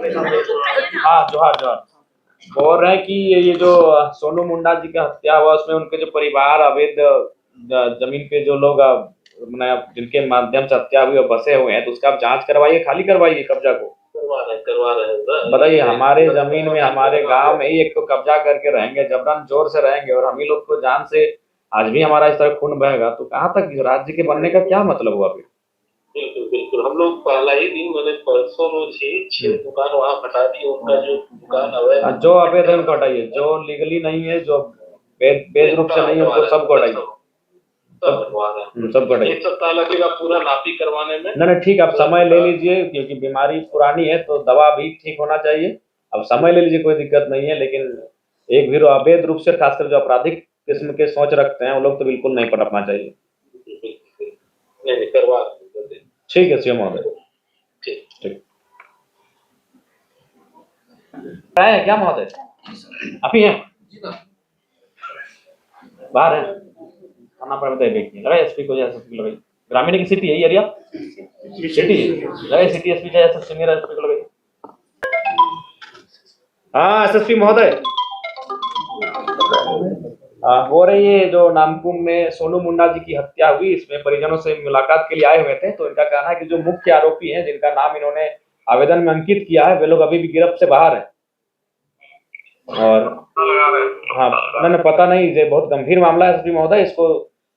हाँ, जोहार जोहार। बोल रहे हैं कि ये जो सोनू मुंडा जी का हत्या हुआ उसमें उनके जो परिवार अवैध जमीन पे जो लोग जिनके माध्यम से हत्या हुई और बसे हुए हैं, तो उसका आप जांच करवाइए, खाली करवाइए कब्जा को। करवा रहे हैं। बताइए, हमारे जमीन में हमारे गांव में ही एक तो कब्जा करके रहेंगे, जबरन जोर से रहेंगे, और हम ही लोग को जान से आज भी हमारा इस तरह खून बहेगा, तो कहाँ तक राज्य के बनने का क्या मतलब हुआ फिर? बिल्कुल बिल्कुल, हम लोग पहला ही दिन मैंने परसों रोज ही 6 दुकान वहाँ हटा दी। उनका जो दुकान अवैध जो अवैध है उनको हटाइए, जो लीगली नहीं है, जो वैध रूप से नहीं है, उनको सबको हटाइए, सबको हटाइए। 1 सप्ताह लगेगा पूरा नापी करवाने में। नहीं ठीक, आप समय ले लीजिए, क्योंकि बीमारी पुरानी है तो दवा भी ठीक होना चाहिए। अब समय ले लीजिए, कोई दिक्कत नहीं है, लेकिन एक भी अवैध रूप से खासकर जो आपराधिक किस्म के सोच रखते हैं वो लोग तो बिल्कुल नहीं पनपना चाहिए। नहीं करवा, ठीक है सीएम महोदय, ठीक है क्या महोदय? आप ही हैं? बाहर है, खाना पड़ देखिए, लगा एसपी को, एसपी को लगाइए। ग्रामीण की सिटी है ये एरिया, सिटी लगा सिटी एसपी चाहे एसपी मेरा एसपी को लगाइए। हाँ एसएसपी महोदय, हो रही है जो नामकुम में सोनू मुंडा जी की हत्या हुई, इसमें परिजनों से मुलाकात के लिए आए हुए थे, तो इनका कहना है कि जो मुख्य आरोपी हैं, जिनका नाम इन्होंने आवेदन में अंकित किया है, वे लोग अभी भी गिरफ्त से बाहर हैं। और हाँ, मैंने पता नहीं, ये बहुत गंभीर मामला है एसपी महोदय, इसको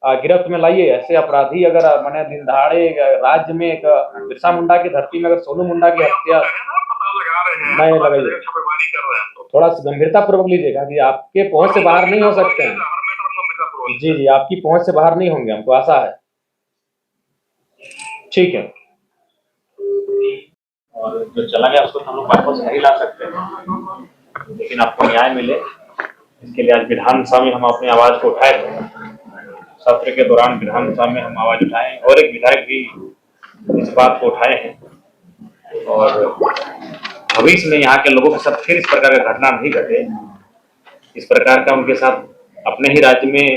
गिरफ्त में लाइए। ऐसे अपराधी अगर मैंने दिन दहाड़े राज्य में एक बिरसा मुंडा की धरती में अगर सोनू मुंडा की हत्या नहीं लगाइए, थोड़ा गंभीरता पूर्वक लीजिएगा कि आपके पहुंच से बाहर नहीं हो सकते हैं। जी जी, आपकी पहुंच से बाहर नहीं होंगे, हमको आशा है। ठीक है, और जो चला गया उसको हम लोग वापस नहीं ला सकते हैं, लेकिन आपको न्याय मिले इसके लिए आज विधानसभा में हम अपनी आवाज को उठाए थे। सत्र के दौरान विधानसभा में हम आवाज उठाए और एक विधायक भी इस बात को उठाए हैं, और भविष्य में यहाँ के लोगों के साथ फिर इस प्रकार का घटना नहीं घटे, इस प्रकार का उनके साथ अपने ही राज्य में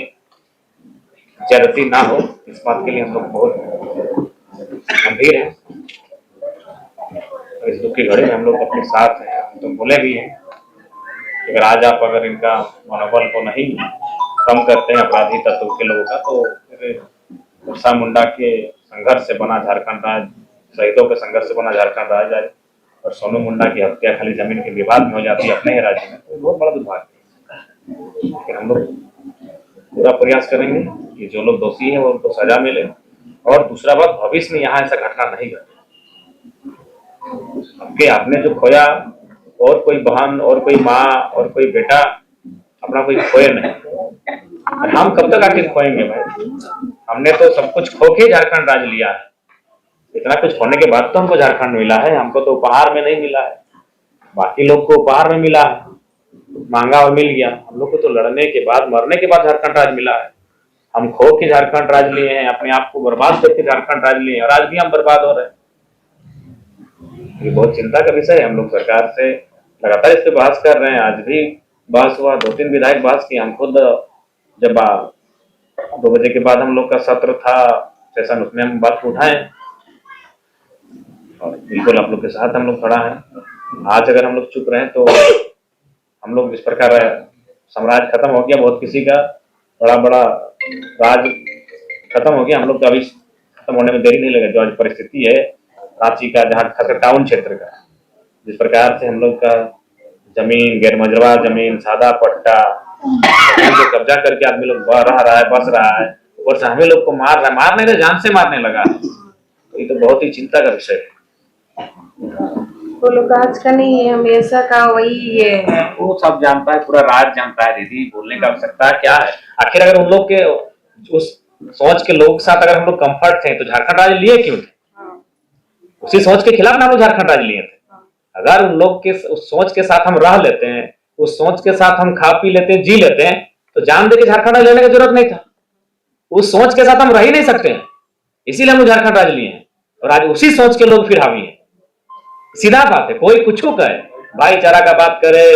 ज्यादती ना हो, इस बात के लिए हम लोग बहुत गंभीर हैं। इस दुख की घड़ी में हम लोग अपने साथ हैं। हम तो बोले भी हैं, अगर आज आप अगर इनका मनोबल को नहीं कम करते हैं अपराधी तत्व के लोगों का, तो बिरसा मुंडा के संघर्ष से बना झारखंड राज्य, शहीदों के संघर्ष से बना झारखंड राज्य आज और सोनू मुंडा की हत्या खाली जमीन के विवाद में हो जाती है अपने ही राज्य में, तो बहुत बड़ा दुर्भाग्य है। लेकिन हम लोग पूरा प्रयास करेंगे कि जो लोग दोषी हैं वो उनको सजा मिले, और दूसरा बात, भविष्य में यहाँ ऐसा घटना नहीं घटे। आपने जो खोया, और कोई बहन और कोई माँ और कोई बेटा अपना कोई खोए नहीं, हम कब तक आके खोएंगे भाई? हमने तो सब कुछ खो के झारखंड राज्य लिया है, इतना कुछ होने के बाद तो हमको झारखंड मिला है, हमको तो उपहार में नहीं मिला है, बाकी लोग को उपहार में मिला है, मांगा और मिल गया। हम लोग को तो लड़ने के बाद, मरने के बाद झारखंड राज्य मिला है। हम खो के झारखंड राज्य लिए हैं, अपने आप को बर्बाद करके झारखंड राज्य लिए हैं, और आज भी हम बर्बाद हो रहे हैं। ये बहुत चिंता का विषय है। हम लोग सरकार से लगातार इस पर बहस कर रहे हैं, आज भी बहस हुआ, 2-3 विधायक बहस किए। हम खुद जब 2 बजे के बाद हम लोग का सत्र था सेशन, उसमें हम बात को उठाए, और बिल्कुल आप लोग के साथ हम लोग खड़ा हैं। आज अगर हम लोग चुप रहे तो हम लोग इस प्रकार साम्राज्य खत्म हो गया, बहुत किसी का बड़ा राज खत्म हो गया। हम लोग तो अभी खत्म होने में देरी नहीं लगे। जो आज परिस्थिति है रांची का, जहाँ खासकर टाउन क्षेत्र का, जिस प्रकार से हम लोग का जमीन, गैर मजरवा जमीन, सादा पट्टा जो कब्जा करके आदमी लोग रह रहा है, बस रहा है, और से हमें लोग को मार रहा है, मारने का जान से मारने लगा है, तो ये तो बहुत ही चिंता का विषय है। वो लोग आज का नहीं है, हमेशा का वही ये है। वो सब जानता है, पूरा राज्य जानता है दीदी, बोलने का आवश्यकता क्या है? आखिर अगर उन लोग के उस सोच के लोग के साथ अगर हम लोग कंफर्ट थे तो झारखंड राज्य लिए क्यों थे? उसी सोच के खिलाफ ना हम लोग झारखंड राज्य लिए थे। अगर उन लोग के उस सोच के साथ हम रह लेते हैं, उस सोच के साथ हम खा पी लेते हैं, जी लेते हैं, तो जान दे के झारखंड राज्य लेने की जरूरत नहीं था। उस सोच के साथ हम रह ही नहीं सकते हैं, इसीलिए हम लोग झारखंड राज्य लिए हैं, और आज उसी सोच के लोग फिर हावी हैं। सीधा बात है, कोई कुछ कहे, भाईचारा का बात करे,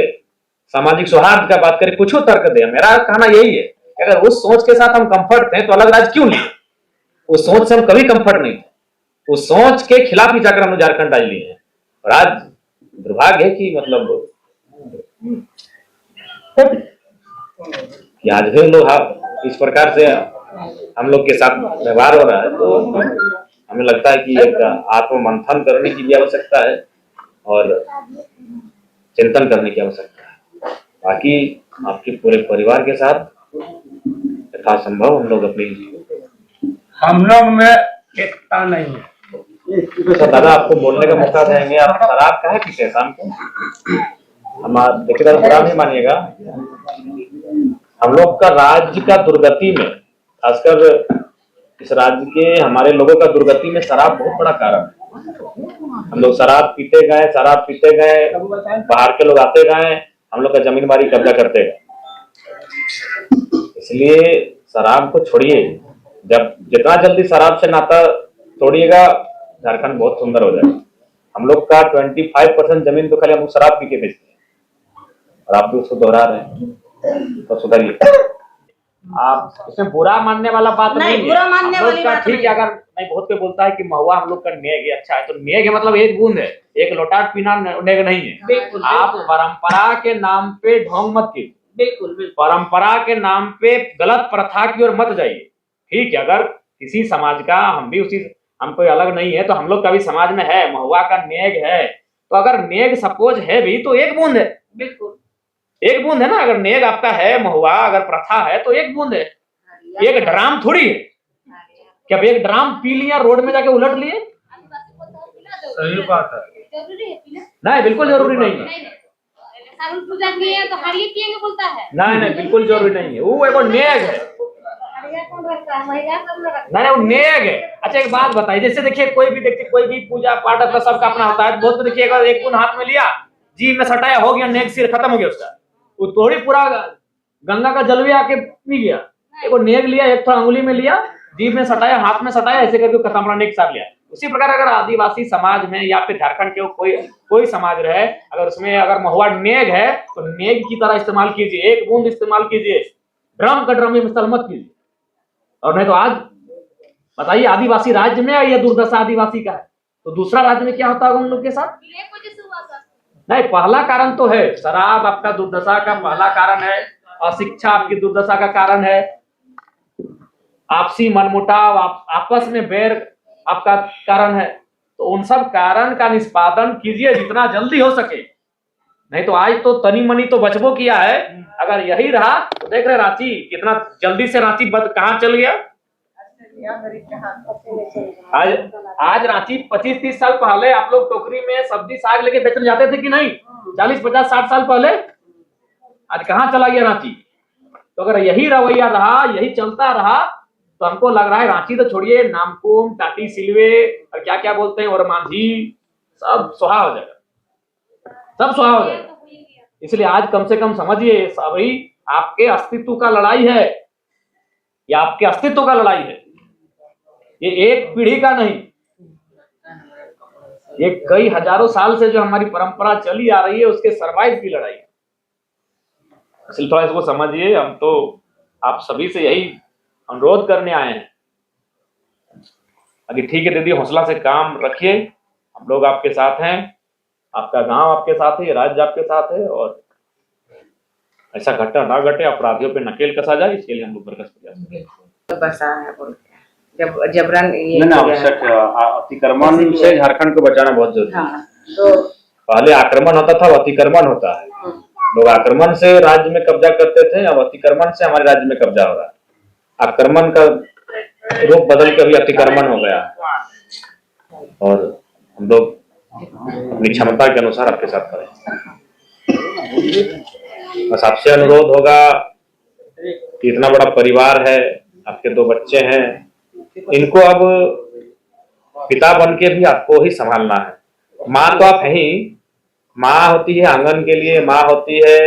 सामाजिक सौहार्द का बात करे, कुछ तर्क दे, मेरा कहना यही है कि अगर उस सोच के साथ हम कंफर्ट थे तो अलग राज्य क्यों लिए? उस सोच से हम कभी कंफर्ट नहीं थे, उस सोच के खिलाफ ही जाकर हम झारखंड राज्य लिए हैं। और आज दुर्भाग्य है कि मतलब कि आज भी लोग इस प्रकार से हम लोग के साथ व्यवहार हो रहा है, तो हमें लगता है कि एक आत्ममंथन करने की भी आवश्यकता है और चिंतन करने की आवश्यकता है। बाकी आपके पूरे परिवार के साथ यथासंभव हम लोग हम लोग में एकता नहीं है। तो दादा आपको बोलने का मौका देंगे। आप शराब काहे पीते हैं शाम को? हम देखिए दादा, बुरा नहीं मानिएगा, हम लोग का राज्य का दुर्गति में, खासकर इस राज्य के हमारे लोगों का दुर्गति में शराब बहुत बड़ा कारण है। हम लोग शराब पीते गए, बाहर के लोग आते गए, हम लोग का जमीन बारी कब्जा करते गए। इसलिए शराब को छोड़िए, जब जितना जल्दी शराब से नाता तोड़िएगा झारखंड बहुत सुंदर हो जाएगा। हम लोग का 25% जमीन तो खाली हम लोग शराब पी के बेचते हैं और आप भी उसको दोहरा रहे हैं, तो सुधरिए। आप इसमें बुरा मानने वाला बात नहीं है, बुरा मानने वाली बात ठीक है। अगर नहीं, बहुत कोई बोलता है कि महुआ हम लोग का नेग है, अच्छा है, तो नेग है मतलब एक बूंद है, एक लोटा पीना नेग नहीं है। बिल्कुल, आप परंपरा के नाम पे ढोंग मत कीजिए, बिल्कुल बिल्कुल। परंपरा के नाम पे गलत प्रथा की ओर मत जाइए। ठीक है, अगर किसी समाज का, हम भी उसी, हम कोई अलग नहीं है, तो हम लोग का भी समाज में है, महुआ का नेग है, तो अगर नेग सपोज है भी तो एक बूंद है, बिल्कुल एक बूंद है ना। अगर नेग आपका है, महुआ अगर प्रथा है तो एक बूंद है, एक ड्राम थोड़ी है कि अब एक ड्राम पी लिया रोड में जाके उलट लिए। सही बात है। नहीं, बिल्कुल जरूरी नहीं है। सावन पूजा किए तो हरिये पिएंगे बोलता है। नहीं, बिल्कुल जरूरी नहीं है, वो एगो नेग है। हरिया कौन रखता है? महिला सब लोग रखता नहीं, वो नेग है। अच्छा एक बात बताइए, जैसे देखिए कोई भी पूजा पाठ अपना सबका अपना होता है, बहुत देखिए अगर एक बूंद हाथ में लिया, जीभ में सटाया, हो गया नेग, सिर खत्म हो गया उसका। वो थोड़ी पूरा गंगा का जल भी आके पी गया। एक नेग लिया, एक थोड़ा अंगुली में लिया, जीभ में सटाया, हाथ में सटाया, ऐसे करके खत्म, अपना नेग सार लिया। उसी प्रकार अगर आदिवासी समाज में या फिर झारखंड के कोई समाज रहे, अगर उसमें अगर महुआ नेग है तो नेग की तरह इस्तेमाल कीजिए, एक बूंद इस्तेमाल कीजिए, ड्रम का ड्रम में इस्तेमाल मत कीजिए। और नहीं तो आज बताइए, आदिवासी राज्य में यह दुर्दशा आदिवासी का है, तो दूसरा राज्य में क्या होता होगा उन लोग के साथ? एक वजह से हुआ सर। नहीं, पहला कारण तो है शराब, आपका दुर्दशा का पहला कारण है, अशिक्षा आपकी दुर्दशा का कारण है, आपसी मनमुटाव, आपस में बैर आपका कारण है। तो उन सब कारण का निष्पादन कीजिए जितना जल्दी हो सके। नहीं तो आज तो तनी मनी तो बचबो किया है, अगर यही रहा तो देख रहे रांची कितना जल्दी से रांची कहाँ चल गया। आज रांची 25-30 साल पहले आप लोग टोकरी में सब्जी साग लेके बेचने जाते थे कि नहीं? 40-50-60 साल पहले। आज कहाँ चला गया रांची? तो अगर यही रवैया रहा, यही चलता रहा, तो हमको लग रहा है रांची तो छोड़िए, नामकुम, टाटी सिलवे और क्या क्या बोलते हैं, और मांझी, सब सुहा हो जाएगा, सब सुहा हो जाएगा। इसलिए आज कम से कम समझिए, सभी आपके अस्तित्व का लड़ाई है, या आपके अस्तित्व का लड़ाई है। ये एक पीढ़ी का नहीं, ये कई हजारों साल से जो हमारी परंपरा चली आ रही है, उसके सर्वाइव की लड़ाई है। इसलिए थोड़ा इसको समझिए। हम तो आप सभी से यही अनुरोध करने आए हैं। अभी ठीक है दीदी, हौसला से काम रखिए, हम लोग आपके साथ हैं, आपका गांव आपके साथ है, राज्य आपके साथ है, और ऐसा घटना ना घटे, अपराधियों पे नकेल कसा जाए, इसके लिए हम लोग बरकस प्रयास बसा है बोल के जब जबरन ये आवश्यक अतिक्रमण से झारखंड को बचाना बहुत जरूरी है। हाँ, तो पहले आक्रमण होता था, अब अतिक्रमण होता है। लोग आक्रमण से राज्य में कब्जा करते थे, अब अतिक्रमण से हमारे राज्य में कब्जा हो रहा है। आक्रमण का रूप बदल के अभी अतिक्रमण हो गया, और हम लोग अपनी क्षमता के अनुसार आपके साथ करें। बस आपसे अनुरोध होगा कि इतना बड़ा परिवार है, आपके 2 बच्चे हैं, इनको अब पिता बन के भी आपको ही संभालना है। माँ तो आप है ही, माँ होती है आंगन के लिए, माँ होती है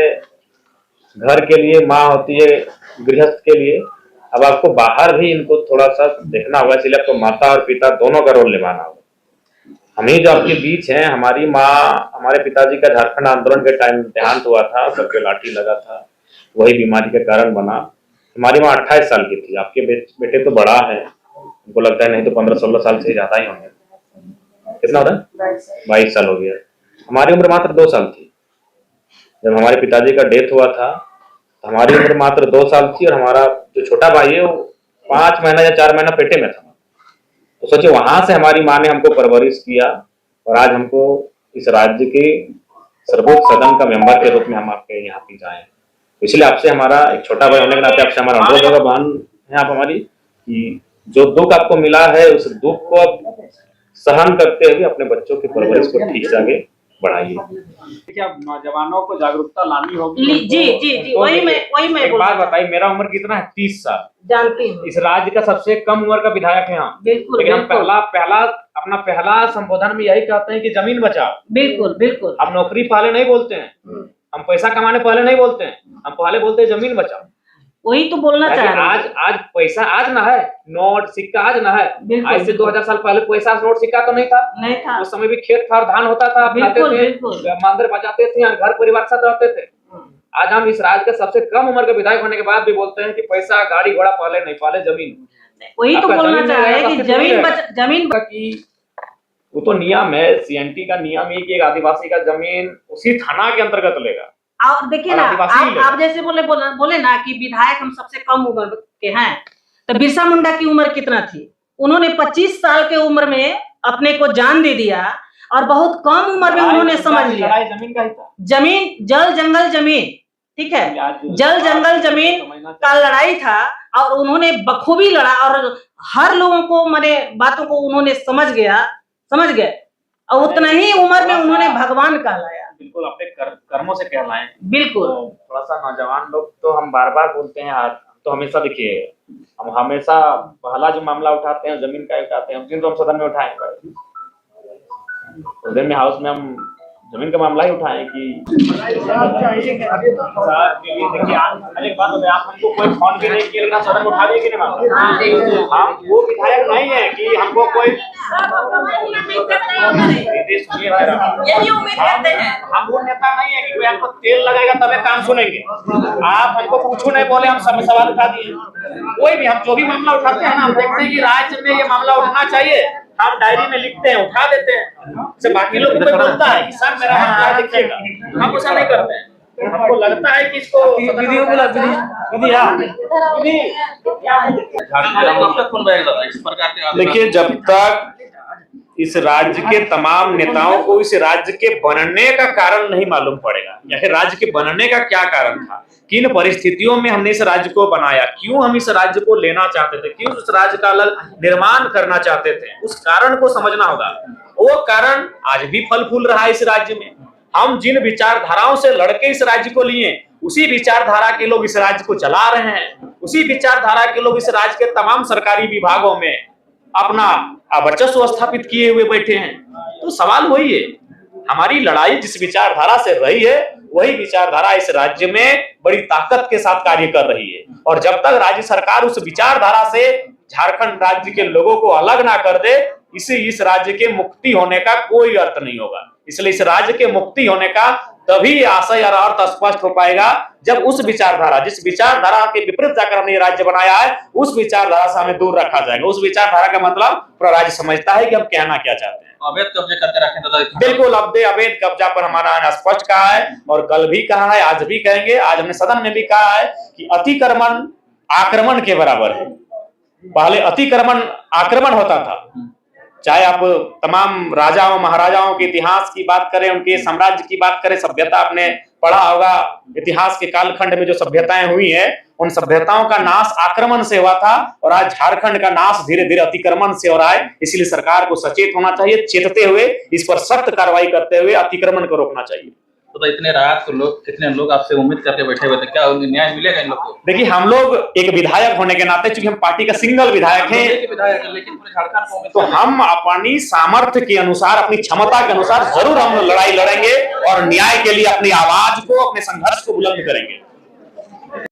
घर के लिए, माँ होती है गृहस्थ के लिए। अब आपको बाहर भी इनको थोड़ा सा देखना होगा, इसलिए आपको माता और पिता दोनों का रोल निभाना होगा। हम ही जो आपके बीच हैं, हमारी माँ, हमारे पिताजी का झारखंड आंदोलन के टाइम देहांत हुआ था, सर पे लाठी लगा था, वही बीमारी के कारण बना। हमारी माँ 28 साल की थी, आपके बेटे तो बड़ा है, उनको लगता है नहीं तो 15-16 साल से ज्यादा ही होंगे। कितना हो रहा है? 22 साल हो गया। हमारी उम्र मात्र 2 साल थी जब हमारे पिताजी का डेथ हुआ था। तो हमारी उम्र मात्र 2 साल थी और हमारा जो छोटा भाई है वो 5 महीना या 4 महीना पेटे में था। तो सोचिए वहां से हमारी माँ ने हमको परवरिश किया और आज हमको इस राज्य के सर्वोच्च सदन का मेंबर के रूप में हम आपके यहाँ पे जाए। तो इसलिए आपसे हमारा एक छोटा भाई होने के नाते आपसे हमारा अनुरोध होगा, बहन है आप हमारी, कि जो दुख आपको मिला है उस दुख को आप सहन करते हुए अपने बच्चों की परवरिश को ठीक से आगे बढ़ाइए। देखिए अब नौजवानों को जागरूकता लानी होगी। जी वही मैं एक बात बताइए, मेरा उम्र कितना है? 30 साल। जानती हूँ। इस राज्य का सबसे कम उम्र का विधायक है हम। बिल्कुल लेकिन हम पहला संबोधन में यही कहते हैं कि जमीन बचाओ। बिल्कुल हम नौकरी पहले नहीं बोलते हैं, हम पैसा कमाने पहले नहीं बोलते हैं, हम पहले बोलते हैं जमीन बचाओ। वही तो बोलना चाह रहे हैं। आज पैसा आज ना है, नोट सिक्का आज ना है। आज से 2000 साल पहले पैसा नोट सिक्का तो नहीं था। उस समय भी खेत खार धान होता था, खाते थे, मंदिर बजाते थे, घर परिवार के साथ रहते थे। आज हम इस राज्य के सबसे कम उम्र के विधायक होने के बाद भी बोलते हैं कि पैसा गाड़ी घोड़ा पहले नहीं, पहले जमीन। वही तो बोलना चाह रहे हैं कि जमीन की वो तो नियम है, सीएनटी का नियम है कि एक आदिवासी का जमीन उसी थाना के अंतर्गत लेगा। और देखिए ना, आप जैसे बोले ना कि विधायक हम सबसे कम उम्र के हैं, तो बिरसा मुंडा की उम्र कितना थी? उन्होंने 25 साल के उम्र में अपने को जान दे दिया और बहुत कम उम्र में उन्होंने समझ लिया। जमीन का ही था। जमीन, जल जंगल जमीन, ठीक है, जल जंगल जमीन का लड़ाई था और उन्होंने बखूबी लड़ा और हर लोगों को माने बातों को उन्होंने समझ गए और उतना ही उम्र में उन्होंने भगवान कहलाया। बिल्कुल अपने कर्मों से कहलाएं। बिल्कुल। तो थोड़ा सा नौजवान लोग तो हम बार बार बोलते हैं, तो हमेशा देखिए हम हमेशा पहला जो मामला उठाते हैं जमीन का उठाते हैं, उस दिन तो हम सदन में उठाएंगे, उस दिन में हाउस में हम जमीन का मामला ही उठाएं कि देखिए एक बात आप हमको कोई फोन भी नहीं किया, सदन उठा दिए कि नहीं मामला? हम वो विधायक नहीं है कि हमको कोई हम वो नेता नहीं है कि कोई आपको तेल लगाएगा तभी काम सुनेंगे। आप हमको कुछ नहीं बोले, हम सब सवाल उठा दिए। कोई भी हम जो भी मामला उठाते हैं ना, हम देखते हैं कि राज्य में ये मामला उठना चाहिए, हम डायरी में लिखते हैं, उठा देते हैं। से बाकी लोग को बोलता है कि सर मेरा मामला देखिएगा, हम ऐसा नहीं करते हैं। हमको लगता है कि इसको देखिए, जब तक इस राज्य के तमाम नेताओं को इस राज्य के बनने का कारण नहीं मालूम पड़ेगा, या फिर राज्य के बनने का क्या कारण था, किन परिस्थितियों में हमने इस राज्य को बनाया, क्यों हम इस राज्य को लेना चाहते थे, क्यों उस राज्य का अलग निर्माण करना चाहते थे, उस कारण को समझना होगा। वो कारण आज भी फल फूल रहा है इस राज्य में। हम जिन विचारधाराओं से लड़के इस राज्य को लिए, उसी विचारधारा के लोग इस राज्य को चला रहे हैं, उसी विचारधारा के लोग इस राज्य के तमाम सरकारी विभागों में अपना वर्चस्व स्थापित किए हुए बैठे हैं। तो सवाल वही है, हमारी लड़ाई जिस विचारधारा से रही है वही विचारधारा इस राज्य में बड़ी ताकत के साथ कार्य कर रही है। और जब तक राज्य सरकार उस विचारधारा से झारखंड राज्य के लोगों को अलग ना कर दे, इस राज्य के मुक्ति होने का कोई अर्थ नहीं होगा। इसलिए इस राज्य के मुक्ति होने का तभी आशय और अर्थ स्पष्ट हो पाएगा जब उस विचारधारा, जिस विचारधारा के विपरीत जाकर हमने ये राज्य बनाया है, उस विचारधारा से हमें दूर रखा जाएगा। उस विचारधारा का मतलब पूरा राज्य समझता है कि हम कहना क्या चाहते हैं। अवैध कब्जे करके रखे दादा, बिल्कुल अवैध कब्जा पर हमारा स्पष्ट कहा है और कल भी कहा है, आज भी कहेंगे। आज हमने सदन में भी कहा है कि अतिक्रमण आक्रमण के बराबर है। पहले अतिक्रमण आक्रमण होता था, चाहे आप तमाम राजाओं महाराजाओं के इतिहास की बात करें, उनके साम्राज्य की बात करें, सभ्यता आपने पढ़ा होगा, इतिहास के कालखंड में जो सभ्यताएं हुई हैं उन सभ्यताओं का नाश आक्रमण से हुआ था और आज झारखंड का नाश धीरे धीरे अतिक्रमण से हो रहा है। इसलिए सरकार को सचेत होना चाहिए, चेतते हुए इस पर सख्त कार्रवाई करते हुए अतिक्रमण को रोकना चाहिए। तो इतने रात को कितने लोग आपसे उम्मीद करके बैठे हुए थे, क्या न्याय मिलेगा इन लोग को? देखिए, हम लोग एक विधायक होने के नाते, चूंकि हम पार्टी का सिंगल विधायक हैं, लेकिन पूरे झारखंड तो हम अपनी सामर्थ्य के अनुसार, अपनी क्षमता के अनुसार जरूर हम लड़ाई लड़ेंगे और न्याय के लिए अपनी आवाज को, अपने संघर्ष को बुलंद करेंगे।